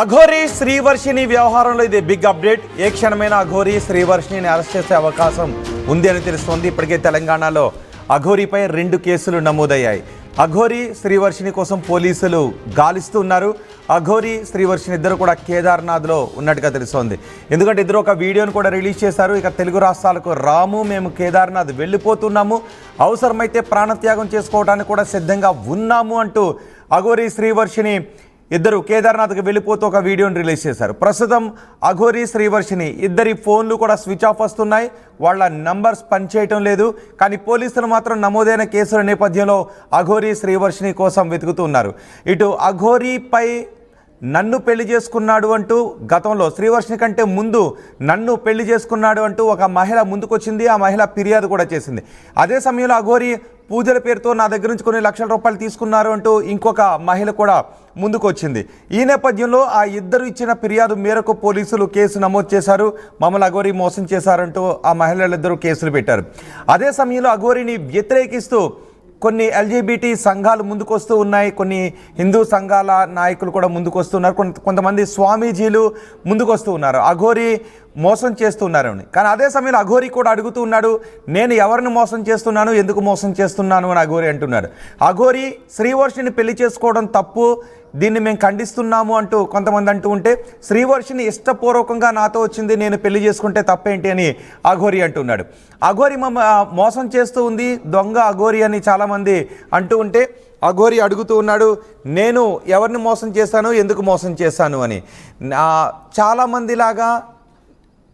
అఘోరి శ్రీవర్షిని వ్యవహారంలో ఇది big update. ఏ క్షణమైనా అఘోరి శ్రీవర్షిని అరెస్ట్ చేసే అవకాశం ఉంది అని తెలుస్తోంది. ఇప్పటికే తెలంగాణలో అఘోరిపై 2 కేసులు నమోదయ్యాయి. అఘోరి శ్రీవర్షిని కోసం పోలీసులు గాలిస్తున్నారు. అఘోరి శ్రీవర్షిని ఇద్దరు కూడా కేదార్నాథ్లో ఉన్నట్టుగా తెలుస్తోంది. ఎందుకంటే ఇద్దరు ఒక వీడియోను కూడా రిలీజ్ చేశారు. ఇక తెలుగు రాష్ట్రాలకు రాము, మేము కేదార్నాథ్ వెళ్ళిపోతున్నాము, అవసరమైతే ప్రాణత్యాగం చేసుకోవడానికి కూడా సిద్ధంగా ఉన్నాము అంటూ అఘోరి శ్రీవర్షిని ఇద్దరు కేదార్నాథ్కి వెళ్ళిపోతూ ఒక వీడియోని రిలీజ్ చేశారు. ప్రస్తుతం అఘోరి శ్రీవర్షిని ఇద్దరి ఫోన్లు కూడా స్విచ్ ఆఫ్ వస్తున్నాయి. వాళ్ళ నంబర్స్ పనిచేయటం లేదు. కానీ పోలీసులు మాత్రం నమోదైన కేసుల నేపథ్యంలో అఘోరి శ్రీవర్షిని కోసం వెతుకుతున్నారు. ఇటు అఘోరిపై నన్ను పెళ్లి చేసుకున్నాడు అంటూ గతంలో శ్రీవర్షిని కంటే ముందు నన్ను పెళ్లి చేసుకున్నాడు అంటూ ఒక మహిళ ముందుకొచ్చింది. ఆ మహిళ ఫిర్యాదు కూడా చేసింది. అదే సమయంలో అఘోరి పూజల పేరుతో నా దగ్గర నుంచి కొన్ని లక్షల రూపాయలు తీసుకున్నారు అంటూ ఇంకొక మహిళ కూడా ముందుకు వచ్చింది. ఈ నేపథ్యంలో ఆ ఇద్దరు ఇచ్చిన ఫిర్యాదు మేరకు పోలీసులు కేసు నమోదు చేశారు. మమ్మల్ని అఘోరి మోసం చేశారంటూ ఆ మహిళలిద్దరూ కేసులు పెట్టారు. అదే సమయంలో అఘోరిని వ్యతిరేకిస్తూ కొన్ని ఎల్జీబీటీ సంఘాలు ముందుకొస్తూ ఉన్నాయి. కొన్ని హిందూ సంఘాల నాయకులు కూడా ముందుకొస్తున్నారు. కొంతమంది స్వామీజీలు ముందుకొస్తూ ఉన్నారు అఘోరి మోసం చేస్తున్నారని. కానీ అదే సమయంలో అఘోరి కూడా అడుగుతూ ఉన్నాడు, నేను ఎవరిని మోసం చేస్తున్నాను, ఎందుకు మోసం చేస్తున్నాను అని అఘోరి అంటున్నాడు. అఘోరి శ్రీవర్షిని పెళ్లి చేసుకోవడం తప్పు, దీన్ని మేము ఖండిస్తున్నాము అంటూ కొంతమంది అంటూ ఉంటే, శ్రీవర్షిని ఇష్టపూర్వకంగా నాతో వచ్చింది, నేను పెళ్లి చేసుకుంటే తప్పేంటి అని అఘోరి అంటున్నాడు. అఘోరి మోసం చేస్తూ ఉంది, దొంగ అఘోరి అని చాలామంది అంటూ ఉంటే అఘోరి అడుగుతూ ఉన్నాడు, నేను ఎవరిని మోసం చేశాను, ఎందుకు మోసం చేశాను అని. చాలామందిలాగా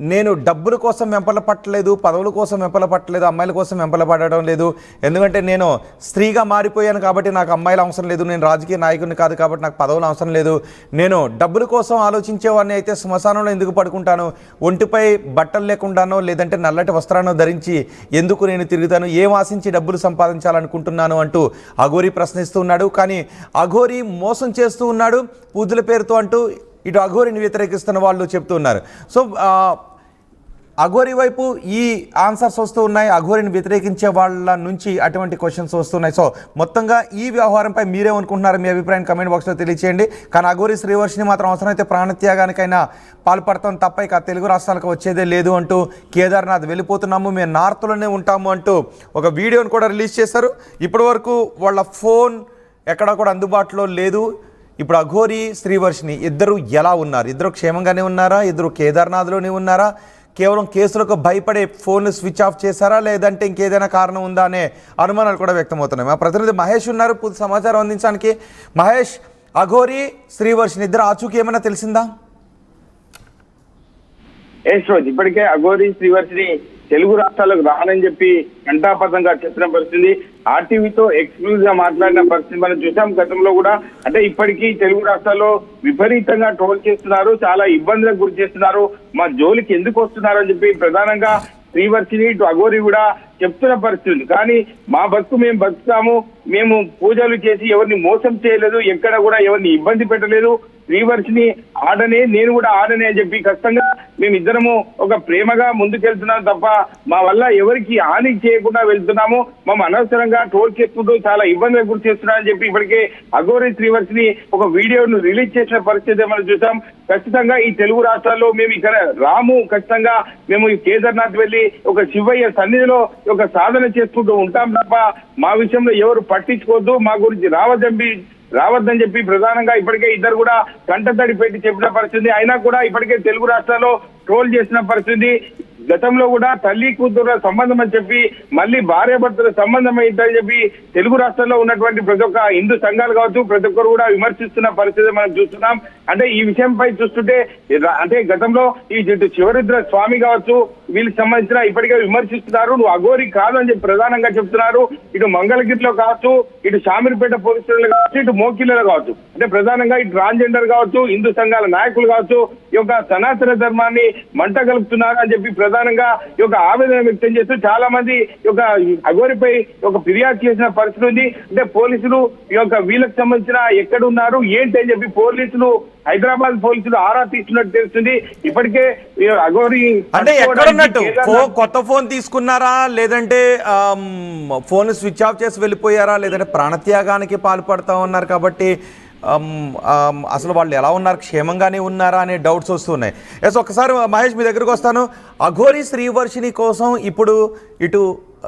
నేను డబ్బుల కోసం వెంపల పట్టలేదు, పదవుల కోసం వెంపల పట్టలేదు, అమ్మాయిల కోసం వెంపల పడడం లేదు. ఎందుకంటే నేను స్త్రీగా మారిపోయాను కాబట్టి నాకు అమ్మాయిలు అవసరం లేదు, నేను రాజకీయ నాయకుడిని కాదు కాబట్టి నాకు పదవులు అవసరం లేదు, నేను డబ్బుల కోసం ఆలోచించేవాడిని అయితే శ్మశానంలో ఎందుకు పడుకుంటాను, ఒంటిపై బట్టలు లేకుండానో లేదంటే నల్లటి వస్త్రాన్ని ధరించి ఎందుకు నేను తిరుగుతాను, ఏం ఆశించి డబ్బులు సంపాదించాలనుకుంటున్నాను అంటూ అఘోరి ప్రశ్నిస్తూ ఉన్నాడు. కానీ అఘోరి మోసం చేస్తూ ఉన్నాడు పూజల పేరుతో అంటూ ఇటు అఘోరిని వ్యతిరేకిస్తున్న వాళ్ళు చెప్తున్నారు. సో అఘోరి వైపు ఈ ఆన్సర్స్ వస్తూ ఉన్నాయి, అఘోరిని వ్యతిరేకించే వాళ్ళ నుంచి అటువంటి క్వశ్చన్స్ వస్తున్నాయి. సో మొత్తంగా ఈ వ్యవహారంపై మీరేమనుకుంటున్నారు, మీ అభిప్రాయం కమెంట్ బాక్స్లో తెలియచేయండి. కానీ అఘోరి శ్రీవర్షిని మాత్రం అవసరమైతే ప్రాణత్యాగానికైనా పాల్పడతాం తప్ప ఇక తెలుగు రాష్ట్రాలకు వచ్చేదే లేదు అంటూ, కేదార్నాథ్ వెళ్ళిపోతున్నాము, మేము నార్త్లోనే ఉంటాము అంటూ ఒక వీడియోని కూడా రిలీజ్ చేశారు. ఇప్పటి వరకు వాళ్ళ ఫోన్ ఎక్కడా కూడా అందుబాటులో లేదు. ఇప్పుడు అఘోరి శ్రీవర్షిని ఇద్దరు ఎలా ఉన్నారు, ఇద్దరు క్షేమంగానే ఉన్నారా, ఇద్దరు కేదార్నాథ్లోనే ఉన్నారా, కేవలం కేసులకు భయపడే ఫోన్లు స్విచ్ ఆఫ్ చేశారా, లేదంటే ఇంకేదైనా కారణం ఉందా అనే అనుమానాలు కూడా వ్యక్తమవుతున్నాయి. మా ప్రతినిధి మహేష్ ఉన్నారు పూర్తి సమాచారం అందించడానికి. మహేష్, అఘోరి శ్రీవర్షిని ఇద్దరు ఆచూకీ ఏమైనా తెలిసిందా? ఇప్పటికే అఘోరి శ్రీవర్షిని తెలుగు రాష్ట్రాలకు రానని చెప్పి ఘంటాపథంగా చెప్పిన పరిస్థితి, ఆర్టీవీతో ఎక్స్క్లూజివ్ గా మాట్లాడిన పరిస్థితి మనం చూసాం. గతంలో కూడా అంటే ఇప్పటికీ తెలుగు రాష్ట్రాల్లో విపరీతంగా ట్రోల్ చేస్తున్నారు, చాలా ఇబ్బందులకు గురి చేస్తున్నారు, మా జోలికి ఎందుకు వస్తున్నారు అని చెప్పి ప్రధానంగా శ్రీవర్షిని ఇటు అఘోరి కూడా చెప్తున్న పరిస్థితి. కానీ మా బతుకు మేము బతుకుతాము, మేము పూజలు చేసి ఎవరిని మోసం చేయలేదు, ఎక్కడ కూడా ఎవరిని ఇబ్బంది పెట్టలేదు, శ్రీవర్షిని ఆడనే నేను కూడా ఆడనే అని చెప్పి ఖచ్చితంగా మేమిద్దరము ఒక ప్రేమగా ముందుకెళ్తున్నాం తప్ప మా వల్ల ఎవరికి హాని చేయకుండా వెళ్తున్నాము, మేము అనవసరంగా ట్రోల్ చేసుకుంటూ చాలా ఇబ్బందులకు గురి చేస్తున్నామని చెప్పి ఇప్పటికే అఘోరి శ్రీవర్షిని ఒక వీడియోను రిలీజ్ చేసిన పరిస్థితి మనం చూసాం. ఖచ్చితంగా ఈ తెలుగు రాష్ట్రాల్లో మేము ఇక్కడ రాము, ఖచ్చితంగా మేము ఈ కేదార్నాథ్ వెళ్ళి ఒక శివయ్య సన్నిధిలో ఒక సాధన చేసుకుంటూ ఉంటాం తప్ప మా విషయంలో ఎవరు పట్టించుకోవద్దు, మా గురించి రావద్దని చెప్పి ప్రధానంగా ఇప్పటికే ఇద్దరు కూడా కంటతడి పెట్టి చెప్పిన పరిస్థితి. అయినా కూడా ఇప్పటికే తెలుగు రాష్ట్రాల్లో ట్రోల్ చేసిన పరిస్థితి. గతంలో కూడా తల్లి కూతురుల సంబంధం అని చెప్పి మళ్ళీ భార్యాభర్తల సంబంధం ఏంటని చెప్పి తెలుగు రాష్ట్రాల్లో ఉన్నటువంటి ప్రతి ఒక్క హిందూ సంఘాలు కావచ్చు, ప్రతి ఒక్కరు కూడా విమర్శిస్తున్న పరిస్థితి మనం చూస్తున్నాం. అంటే ఈ విషయంపై చూస్తుంటే అంటే గతంలో ఈ శివరుద్ర స్వామి కావచ్చు, వీళ్ళకి సంబంధించిన ఇప్పటికే విమర్శిస్తున్నారు, నువ్వు అఘోరి కాదు అని చెప్పి ప్రధానంగా చెప్తున్నారు. ఇటు మంగళగిరిలో కావచ్చు, ఇటు షామీర్పేట పోలీస్ స్టేషన్లో కావచ్చు, ఇటు మోకిలలో కావచ్చు, అంటే ప్రధానంగా ఇటు ట్రాన్స్జెండర్ కావచ్చు, హిందూ సంఘాల నాయకులు కావచ్చు, ఈ యొక్క సనాతన ధర్మాన్ని మంట కలుపుతున్నారు అని చెప్పి ప్రధానంగా ఈ యొక్క ఆవేదన వ్యక్తం చేస్తూ చాలా మంది ఈ యొక్క అఘోరిపై ఒక ఫిర్యాదు చేసిన పరిస్థితి ఉంది. అంటే పోలీసులు ఈ యొక్క వీళ్ళకి సంబంధించిన ఎక్కడున్నారు ఏంటి అని చెప్పి పోలీసులు హైదరాబాద్ పోలీసులు ఆరా తీస్తున్నట్టు తెలుస్తుంది. ఇప్పటికే అఘోరి అంటే ఎక్కడున్నట్టు కొత్త ఫోన్ తీసుకున్నారా, లేదంటే ఫోన్ స్విచ్ ఆఫ్ చేసి వెళ్ళిపోయారా, లేదంటే ప్రాణత్యాగానికి పాల్పడతా ఉన్నారు కాబట్టి అసలు వాళ్ళు ఎలా ఉన్నారు, క్షేమంగానే ఉన్నారా అనే డౌట్స్ వస్తున్నాయి. ఎస్, ఒకసారి మహేష్ మీ దగ్గరకు వస్తాను. అఘోరి శ్రీవర్షిని కోసం ఇప్పుడు ఇటు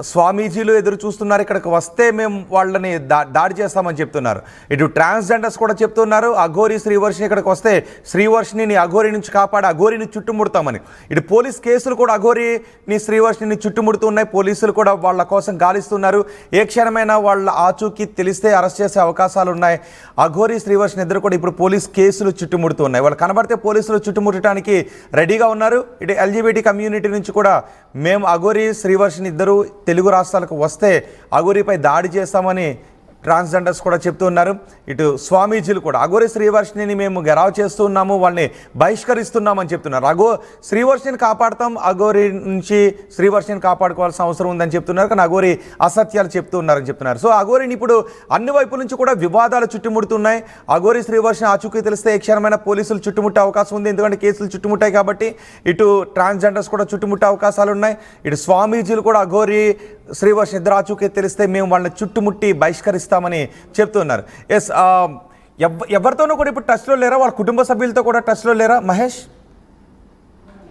స్వామీజీలు ఎదురు చూస్తున్నారు, ఇక్కడికి వస్తే మేము వాళ్ళని దాడి చేస్తామని చెప్తున్నారు. ఇటు ట్రాన్స్జెండర్స్ కూడా చెప్తున్నారు అఘోరి శ్రీవర్షిని ఇక్కడికి వస్తే శ్రీవర్షిని అఘోరి నుంచి కాపాడి అఘోరిని చుట్టుముడతామని. ఇటు పోలీస్ కేసులు కూడా అఘోరిని శ్రీవర్షిని చుట్టుముడుతున్నాయి. పోలీసులు కూడా వాళ్ళ కోసం గాలిస్తున్నారు. ఏ క్షణమైనా వాళ్ళ ఆచూకీ తెలిస్తే అరెస్ట్ చేసే అవకాశాలు ఉన్నాయి. అఘోరి శ్రీవర్షిని ఇద్దరు కూడా ఇప్పుడు పోలీస్ కేసులు చుట్టుముడుతున్నాయి. వాళ్ళు కనబడితే పోలీసులు చుట్టుముట్టడానికి రెడీగా ఉన్నారు. ఇటు ఎల్జీబీటీ కమ్యూనిటీ నుంచి కూడా మేము అఘోరి శ్రీవర్షిని ఇద్దరు తెలుగు రాష్ట్రాలకు వస్తే అఘోరిపై దాడి చేస్తామని ట్రాన్స్జెండర్స్ కూడా చెప్తున్నారు. ఇటు స్వామీజీలు కూడా అఘోరి శ్రీవర్షిని మేము గెరావ్ చేస్తూ ఉన్నాము, వాళ్ళని బహిష్కరిస్తున్నామని చెప్తున్నారు. శ్రీవర్షిని కాపాడుతాం, అఘోరి నుంచి శ్రీవర్షిని కాపాడుకోవాల్సిన అవసరం ఉందని చెప్తున్నారు. కానీ అఘోరి అసత్యాలు చెప్తున్నారని చెప్తున్నారు. సో అఘోరిని ఇప్పుడు అన్ని వైపుల నుంచి కూడా వివాదాలు చుట్టుముడుతున్నాయి. అఘోరి శ్రీవర్షిని ఆచూకీ తెలిస్తే ఏ క్షణమైన పోలీసులు చుట్టుముట్టే అవకాశం ఉంది, ఎందుకంటే కేసులు చుట్టుముట్టాయి కాబట్టి. ఇటు ట్రాన్స్జెండర్స్ కూడా చుట్టుముట్టే అవకాశాలు ఉన్నాయి. ఇటు స్వామీజీలు కూడా అఘోరి శ్రీవర్షిని ఇద్దరు ఆచూకీ తెలిస్తే మేము వాళ్ళని చుట్టుముట్టి బహిష్కరిస్తామని చెప్తున్నారు. ఎస్, ఎవరితోనూ కూడా ఇప్పుడు టచ్లో లేరా? వాళ్ళ కుటుంబ సభ్యులతో కూడా టచ్లో లేరా మహేష్?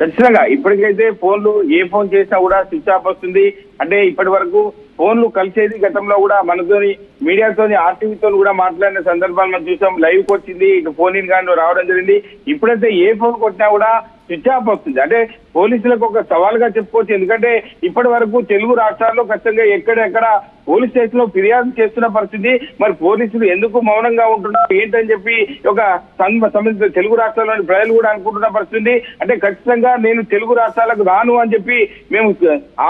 ఖచ్చితంగా ఇప్పటికైతే ఫోన్లు ఏ ఫోన్ చేసినా కూడా స్విచ్ ఆఫ్ వస్తుంది. అంటే ఇప్పటి వరకు ఫోన్లు కలిసేది గతంలో కూడా మనతోని మీడియాతోని ఆర్టీవీతో కూడా మాట్లాడిన సందర్భాలు మనం చూసాం. లైవ్కి వచ్చింది, ఇటు ఫోన్ ఇన్ కానీ రావడం జరిగింది. ఇప్పుడైతే ఏ ఫోన్ కొట్టినా కూడా స్విచ్ ఆఫ్ వస్తుంది. అంటే పోలీసులకు ఒక సవాల్గా చెప్పుకోవచ్చు. ఎందుకంటే ఇప్పటి వరకు తెలుగు రాష్ట్రాల్లో ఖచ్చితంగా ఎక్కడెక్కడ పోలీస్ స్టేషన్ లో ఫిర్యాదు చేస్తున్న పరిస్థితి. మరి పోలీసులు ఎందుకు మౌనంగా ఉంటున్నారు ఏంటని చెప్పి ఒక సంబంధించిన తెలుగు రాష్ట్రాల్లోని ప్రజలు కూడా అనుకుంటున్న పరిస్థితి. అంటే ఖచ్చితంగా నేను తెలుగు రాష్ట్రాలకు రాను అని చెప్పి మేము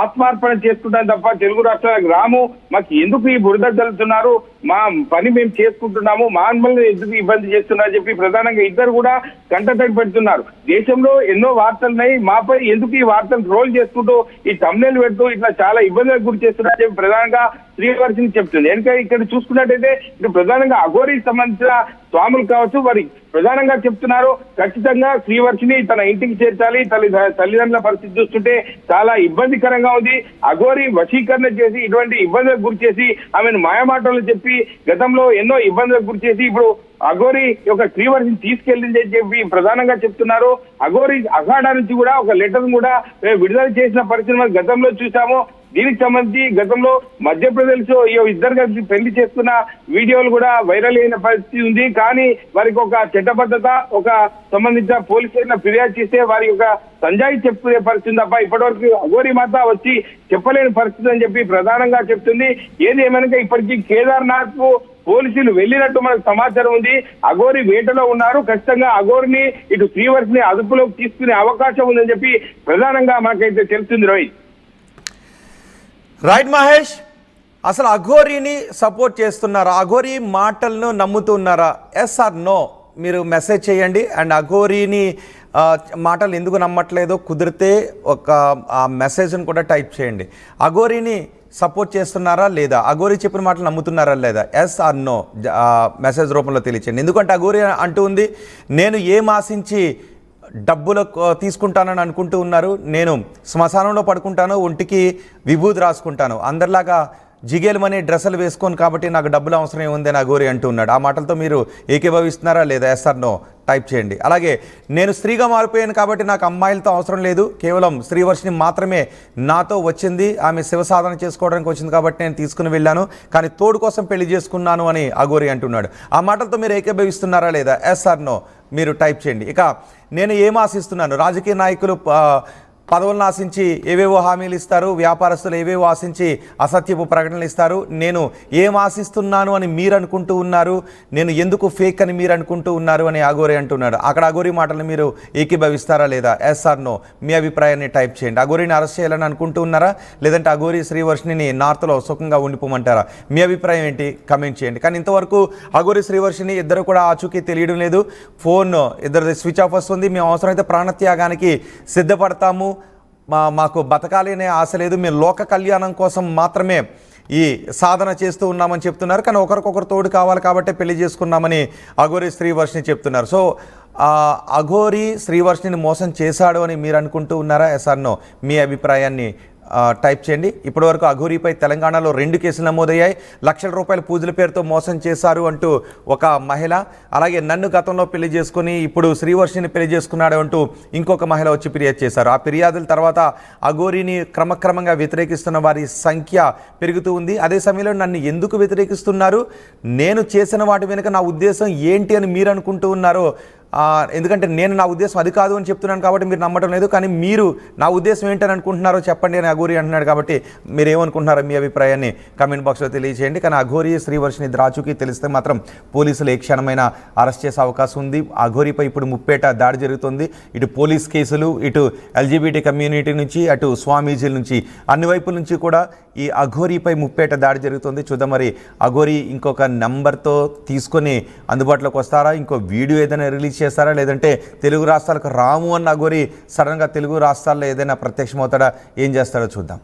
ఆత్మార్పణ చేసుకుంటాం తప్ప తెలుగు రాష్ట్రాలకు రాము, మాకు ఎందుకు ఈ బురద జల్లుతున్నారు, మా పని మేము చేసుకుంటున్నాము, మమ్మల్ని ఎందుకు ఇబ్బంది చేస్తున్నారు చెప్పి ప్రధానంగా ఇద్దరు కూడా కంటతడి పెడుతున్నారు. దేశంలో ఎన్నో వార్తలున్నాయి, మాపై ఎందుకు ఈ వార్తలు ట్రోల్ చేసుకుంటూ ఈ తమ్నెల్ పెడుతూ ఇట్లా చాలా ఇబ్బందులకు గురి చేస్తున్నారు చెప్పి ప్రధానంగా శ్రీవర్షిని చెప్తుంది. ఎందుకంటే ఇక్కడ చూసుకున్నట్టయితే ఇటు ప్రధానంగా అఘోరికి సంబంధించిన స్వాములు కావచ్చు, వారి ప్రధానంగా చెప్తున్నారు ఖచ్చితంగా శ్రీవర్షిని తన ఇంటికి చేర్చాలి. తల్లిదండ్రుల పరిస్థితి చూస్తుంటే చాలా ఇబ్బందికరంగా ఉంది. అఘోరి వశీకరణ చేసి ఇటువంటి ఇబ్బందులకు గురి చేసి ఆమెను మాయమాటలు చెప్పి గతంలో ఎన్నో ఇబ్బందులకు గురి చేసి ఇప్పుడు అఘోరి యొక్క శ్రీవర్షిని తీసుకెళ్ళింది అని చెప్పి ప్రధానంగా చెప్తున్నారు. అఘోరి అఖాడా నుంచి కూడా ఒక లెటర్ కూడా విడుదల చేసిన పరిస్థితి మనం గతంలో చూసాము. దీనికి సంబంధించి గతంలో మధ్యప్రదేశ్ ఇద్దరు కలిసి పెళ్లి చేసుకున్న వీడియోలు కూడా వైరల్ అయిన పరిస్థితి ఉంది. కానీ వారికి ఒక చట్టబద్ధత, ఒక సంబంధించిన పోలీస్ స్టేషన్ ఫిర్యాదు చేస్తే వారి యొక్క సంజాయి చెప్పుకునే పరిస్థితి తప్ప ఇప్పటివరకు అఘోరి మాత వచ్చి చెప్పలేని పరిస్థితి అని చెప్పి ప్రధానంగా చెప్తుంది. ఏది ఏమైనా ఇప్పటికీ కేదార్నాథ్ కు పోలీసులు వెళ్ళినట్టు మనకు సమాచారం ఉంది. అఘోరి వేటలో ఉన్నారు. ఖచ్చితంగా అఘోరిని ఇటు శ్రీవర్షిని అదుపులోకి తీసుకునే అవకాశం ఉందని చెప్పి ప్రధానంగా మనకైతే తెలుస్తుంది. రోహిత్, రైట్ మహేష్, అసలు అఘోరిని సపోర్ట్ చేస్తున్నారా, అఘోరి మాటలను నమ్ముతున్నారా? ఎస్ ఆర్ నో మీరు మెసేజ్ చేయండి. అండ్ అఘోరిని మాటలు ఎందుకు నమ్మట్లేదో కుదిరితే ఒక ఆ మెసేజ్ని కూడా టైప్ చేయండి. అఘోరిని సపోర్ట్ చేస్తున్నారా లేదా, అఘోరి చెప్పిన మాటలు నమ్ముతున్నారా లేదా? ఎస్ ఆర్ నో మెసేజ్ రూపంలో తెలియచేయండి. ఎందుకంటే అఘోరి అంటూ ఉంది, నేను ఏం ఆశించి డబ్బులు తీసుకుంటానని అనుకుంటూ ఉన్నారు, నేను శ్మశానంలో పడుకుంటాను, ఒంటికి విభూది రాసుకుంటాను, అందరిలాగా జిగేలమని డ్రెస్సులు వేసుకోను కాబట్టి నాకు డబ్బులు అవసరం ఏముంది అని అఘోరి అంటూ ఉన్నాడు. ఆ మాటలతో మీరు ఏకీభవిస్తున్నారా లేదా? ఎస్ ఆర్ నో టైప్ చేయండి. అలాగే నేను స్త్రీగా మారిపోయాను కాబట్టి నాకు అమ్మాయిలతో అవసరం లేదు, కేవలం శ్రీవర్షిని మాత్రమే నాతో వచ్చింది, ఆమె శివ సాధన చేసుకోవడానికి వచ్చింది కాబట్టి నేను తీసుకుని వెళ్ళాను, కానీ తోడు కోసం పెళ్లి చేసుకున్నాను అని అఘోరి అంటున్నాడు. ఆ మాటలతో మీరు ఏకీభవిస్తున్నారా లేదా? ఎస్ ఆర్ నో మీరు టైప్ చేయండి. ఇక నేను ఏం ఆశిస్తున్నాను, రాజకీయ నాయకులు పదవులను ఆశించి ఏవేవో హామీలు ఇస్తారు, వ్యాపారస్తులు ఏవేవో ఆశించి అసత్యపు ప్రకటనలు ఇస్తారు, నేను ఏం ఆశిస్తున్నాను అని మీరు అనుకుంటూ ఉన్నారు, నేను ఎందుకు ఫేక్ అని మీరు అనుకుంటూ ఉన్నారు అని అఘోరి అంటున్నాడు. అక్కడ అఘోరి మాటలు మీరు ఏకీభవిస్తారా లేదా? ఎస్ ఆర్ నో మీ అభిప్రాయాన్ని టైప్ చేయండి. అఘోరిని అరెస్ట్ చేయాలని అనుకుంటూ ఉన్నారా, లేదంటే అఘోరి శ్రీవర్షిని నార్త్లో సుఖంగా ఉండిపోమంటారా? మీ అభిప్రాయం ఏంటి కమెంట్ చేయండి. కానీ ఇంతవరకు అఘోరి శ్రీవర్షిని ఇద్దరు కూడా ఆచూకీ తెలియడం లేదు. ఫోన్ ఇద్దరు స్విచ్ ఆఫ్ వస్తుంది. మేము అవసరమైతే ప్రాణత్యాగానికి సిద్ధపడతాము, మాకు బతకాలి అనే ఆశ లేదు, మేము లోక కళ్యాణం కోసం మాత్రమే ఈ సాధన చేస్తూ ఉన్నామని చెప్తున్నారు. కానీ ఒకరికొకరు తోడు కావాలి కాబట్టి పెళ్లి చేసుకున్నామని అఘోరి శ్రీవర్షిని చెప్తున్నారు. సో అఘోరి శ్రీవర్షిని మోసం చేశాడు అని మీరు అనుకుంటూ ఉన్నారా? ఎస్ ఆర్ నో మీ అభిప్రాయాన్ని టైప్ చేయండి. ఇప్పటివరకు అఘోరీపై తెలంగాణలో 2 కేసులు నమోదయ్యాయి. లక్షల రూపాయల పూజల పేరుతో మోసం చేశారు అంటూ ఒక మహిళ, అలాగే నన్ను గతంలో పెళ్లి చేసుకుని ఇప్పుడు శ్రీవర్షిని పెళ్లి చేసుకున్నాడు అంటూ ఇంకొక మహిళ వచ్చి ఫిర్యాదు చేశారు. ఆ ఫిర్యాదుల తర్వాత అఘోరీని క్రమక్రమంగా వ్యతిరేకిస్తున్న వారి సంఖ్య పెరుగుతూ ఉంది. అదే సమయంలో నన్ను ఎందుకు వ్యతిరేకిస్తున్నారు, నేను చేసిన వాటి వెనుక నా ఉద్దేశం ఏంటి అని మీరు అనుకుంటూ ఉన్నారో, ఎందుకంటే నేను నా ఉద్దేశం అది కాదు అని చెప్తున్నాను కాబట్టి మీరు నమ్మటం లేదు, కానీ మీరు నా ఉద్దేశం ఏంటని అనుకుంటున్నారో చెప్పండి అని అఘోరీ అంటున్నాడు. కాబట్టి మీరు ఏమనుకుంటున్నారో మీ అభిప్రాయాన్ని కామెంట్ బాక్స్లో తెలియజేయండి. కానీ అఘోరీ శ్రీవర్షిని ద్రాచుకి తెలిస్తే మాత్రం పోలీసులు ఏ క్షణమైనా అరెస్ట్ చేసే అవకాశం ఉంది. అఘోరీపై ఇప్పుడు ముప్పేట దాడి జరుగుతుంది. ఇటు పోలీస్ కేసులు, ఇటు ఎల్జీబీటీ కమ్యూనిటీ నుంచి, అటు స్వామీజీల నుంచి, అన్ని వైపుల నుంచి కూడా ఈ అఘోరీపై ముప్పేట దాడి జరుగుతుంది. చూద్దాం మరి అఘోరీ ఇంకొక నంబర్తో తీసుకొని అందుబాటులోకి వస్తారా, ఇంకో వీడియో ఏదైనా రిలీజ్ చేస్తారా, లేదంటే తెలుగు రాష్ట్రాలకు రాము అన్న అఘోరీ సడన్గా తెలుగు రాష్ట్రాల్లో ఏదైనా ప్రత్యక్షమవుతాడా, ఏం చేస్తాడో చూద్దాం.